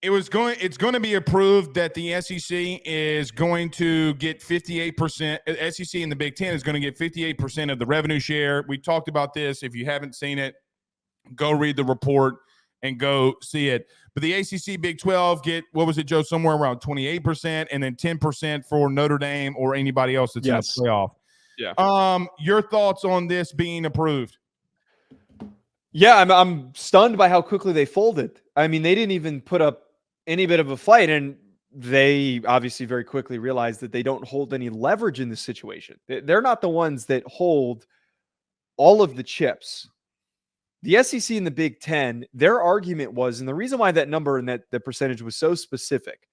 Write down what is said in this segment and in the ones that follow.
It's going to be approved that the SEC is going to get 58%. SEC and the Big Ten is going to get 58% of the revenue share. We talked about this. If you haven't seen it, go read the report and go see it. But the ACC, Big 12 get, what was it, Joe? Somewhere around 28%, and then 10% for Notre Dame or anybody else that's in the playoff. Yeah. Your thoughts on this being approved? Yeah, I'm stunned by how quickly they folded. I mean, they didn't even put up any bit of a fight, and they obviously very quickly realized that they don't hold any leverage in this situation. They're not the ones that hold all of the chips. The SEC and the Big Ten, their argument was, and the reason why that number and that the percentage was so specific,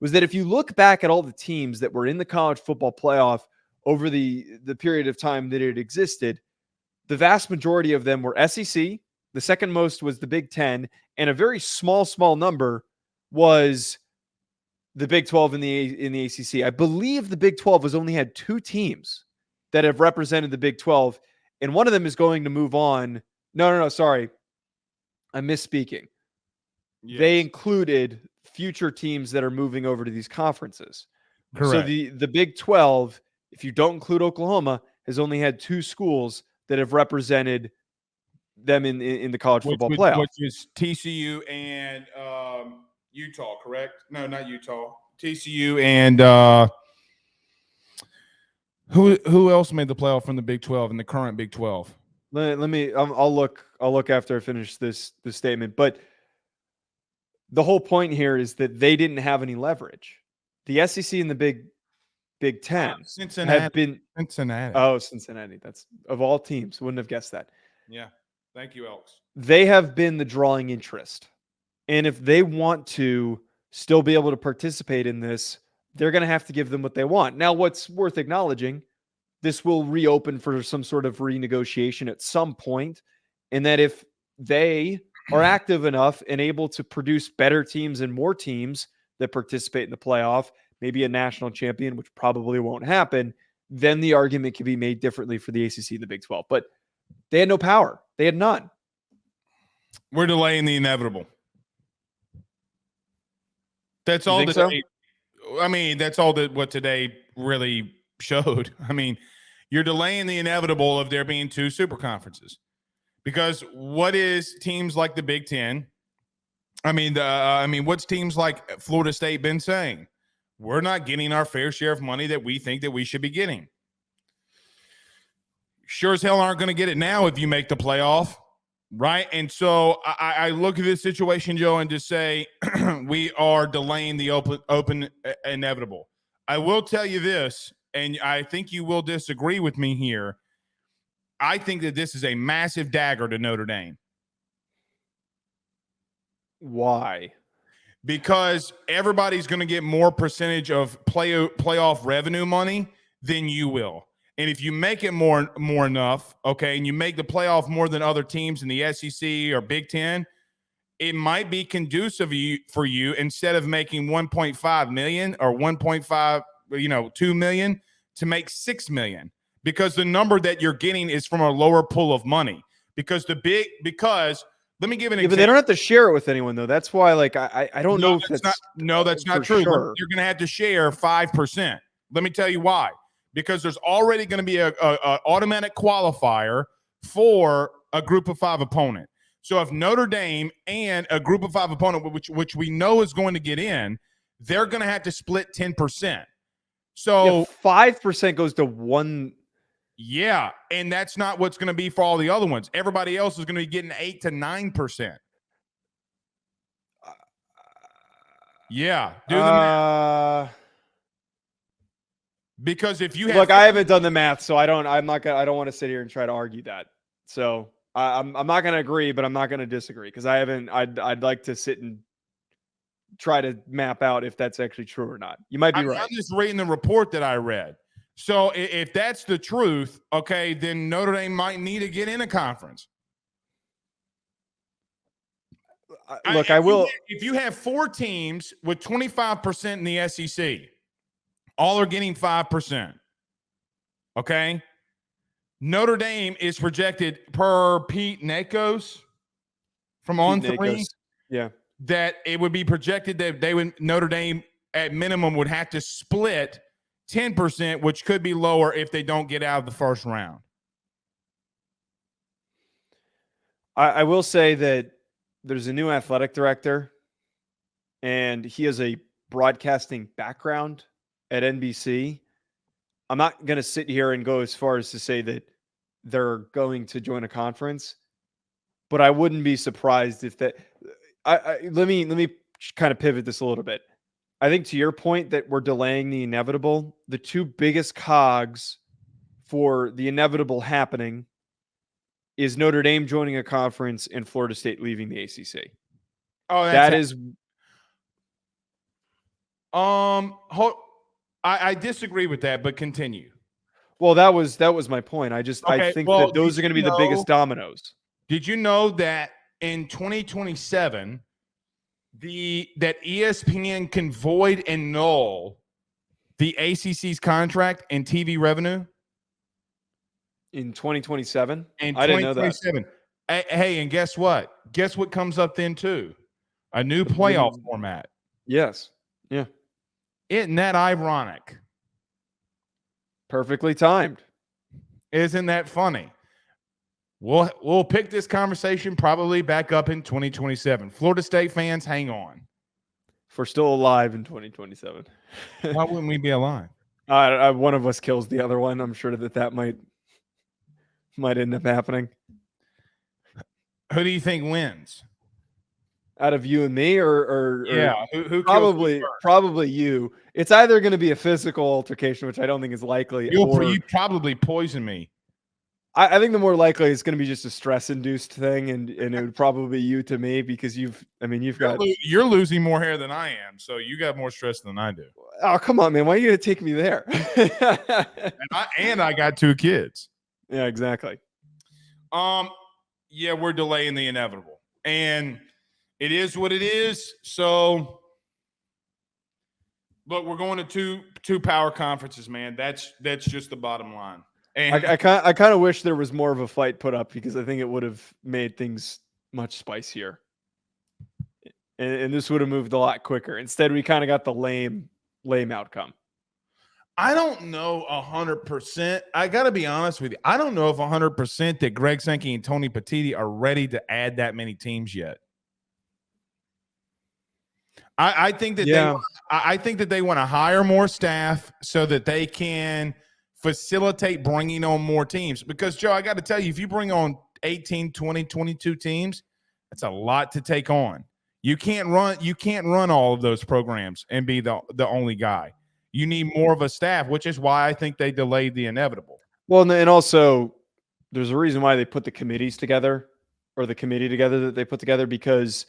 was that if you look back at all the teams that were in the college football playoff over the period of time that it existed, the vast majority of them were SEC. The second most was the Big Ten, and a very small number was the Big 12 in the ACC. I believe the Big 12 has only had 2 teams that have represented the Big 12, and one of them is going to move on. No, sorry. I'm misspeaking. Yes. They included future teams that are moving over to these conferences. Correct. So the Big 12, if you don't include Oklahoma, has only had 2 schools that have represented them in the college football playoff. Which is TCU and Utah, correct? No, not Utah. TCU and who else made the playoff from the Big 12 in the current Big 12? Let me. I'll look after I finish this statement. But the whole point here is that they didn't have any leverage. The SEC and the Big Ten Cincinnati have been Cincinnati. Oh, Cincinnati. That's of all teams. Wouldn't have guessed that. Yeah. Thank you, Elks. They have been the drawing interest. And if they want to still be able to participate in this, they're going to have to give them what they want. Now, what's worth acknowledging, this will reopen for some sort of renegotiation at some point, and that if they are active enough and able to produce better teams and more teams that participate in the playoff, maybe a national champion, which probably won't happen, then the argument can be made differently for the ACC and the Big 12. But they had no power. They had none. We're delaying the inevitable. That's all. So? I mean, that's all that what today really showed. I mean, you're delaying the inevitable of there being 2 super conferences, because what is teams like the Big Ten? I mean, what's teams like Florida State been saying? We're not getting our fair share of money that we think that we should be getting. Sure as hell aren't going to get it now if you make the playoff. Right. And so I look at this situation, Joe, and just say we are delaying the open inevitable. I will tell you this, and I think you will disagree with me here. I think that this is a massive dagger to Notre Dame. Why? Because everybody's going to get more percentage of playoff revenue money than you will. And if you make it more enough, okay, and you make the playoff more than other teams in the SEC or Big Ten, it might be conducive for you, instead of making 1.5 million or 1.5, 2 million, to make 6 million, because the number that you're getting is from a lower pool of money. Because let me give an example. But they don't have to share it with anyone, though. That's why, like, I don't know if that's not true. Sure. You're going to have to share 5%. Let me tell you why. Because there's already going to be a automatic qualifier for a group of 5 opponent. So if Notre Dame and a group of 5 opponent, which we know is going to get in, they're going to have to split 10%. So 5% goes to 1. Yeah, and that's not what's going to be for all the other ones. Everybody else is going to be getting 8 to 9%. Yeah, do the math. Because if you have I haven't done the math, so I don't want to sit here and try to argue that. So I'm not going to agree, but I'm not going to disagree, because I haven't. I'd like to sit and try to map out if that's actually true or not. You might be right. I'm just reading the report that I read. So if that's the truth, okay, then Notre Dame might need to get in a conference. Look, I will. If you have 4 teams with 25% in the SEC, all are getting 5%. Okay? Notre Dame is projected, per Pete Nakos from On3. Yeah. that it would be projected that Notre Dame at minimum would have to split 10%, which could be lower if they don't get out of the first round. I will say that there's a new athletic director, and he has a broadcasting background at NBC. I'm not going to sit here and go as far as to say that they're going to join a conference, but I wouldn't be surprised if that. Let me kind of pivot this a little bit. I think to your point that we're delaying the inevitable, the two biggest cogs for the inevitable happening is Notre Dame joining a conference and Florida State leaving the ACC. Oh, that is. I disagree with that, but continue. Well, that was my point. I think that those are going to be the biggest dominoes. Did you know that in 2027, that ESPN can void and null the ACC's contract and TV revenue? In 2027? I didn't know that. Hey, and guess what? Guess what comes up then too? A new playoff format. Yes. Yeah. Isn't that ironic? Perfectly timed. Isn't that funny? We'll pick this conversation probably back up in 2027. Florida State fans, hang on. If we're still alive in 2027. Why wouldn't we be alive? One of us kills the other one. I'm sure that might end up happening. Who do you think wins? Out of you and me, or yeah, who probably you. It's either going to be a physical altercation, which I don't think is likely. You probably poison me. I think the more likely it's going to be just a stress-induced thing, and it would probably be you to me because you're losing more hair than I am, so you got more stress than I do. Oh, come on, man! Why are you going to take me there? and I got 2 kids. Yeah, exactly. Yeah, we're delaying the inevitable, and it is what it is. So, look, we're going to two power conferences, man. That's just the bottom line. And I kind of wish there was more of a fight put up because I think it would have made things much spicier, and this would have moved a lot quicker. Instead, we kind of got the lame outcome. I don't know 100%. I got to be honest with you. I don't know if 100% that Greg Sankey and Tony Petitti are ready to add that many teams yet. I think that I think that they want to hire more staff so that they can facilitate bringing on more teams. Because, Joe, I got to tell you, if you bring on 18, 20, 22 teams, that's a lot to take on. You can't run all of those programs and be the only guy. You need more of a staff, which is why I think they delayed the inevitable. Well, and also there's a reason why they put the committees together, or the committee together that they put together, because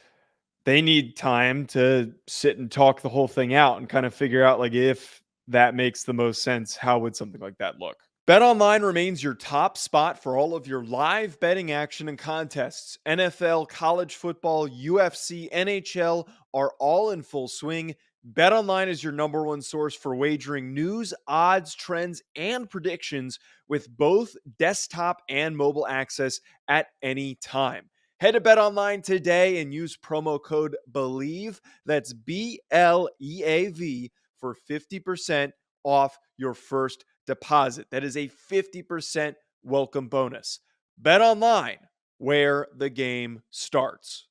they need time to sit and talk the whole thing out and kind of figure out, like, if that makes the most sense, how would something like that look? BetOnline remains your top spot for all of your live betting action and contests. NFL, college football, UFC, NHL are all in full swing. BetOnline is your #1 source for wagering news, odds, trends, and predictions with both desktop and mobile access at any time. Head to BetOnline today and use promo code BELIEVE, that's BLEAV, for 50% off your first deposit. That is a 50% welcome bonus. BetOnline, where the game starts.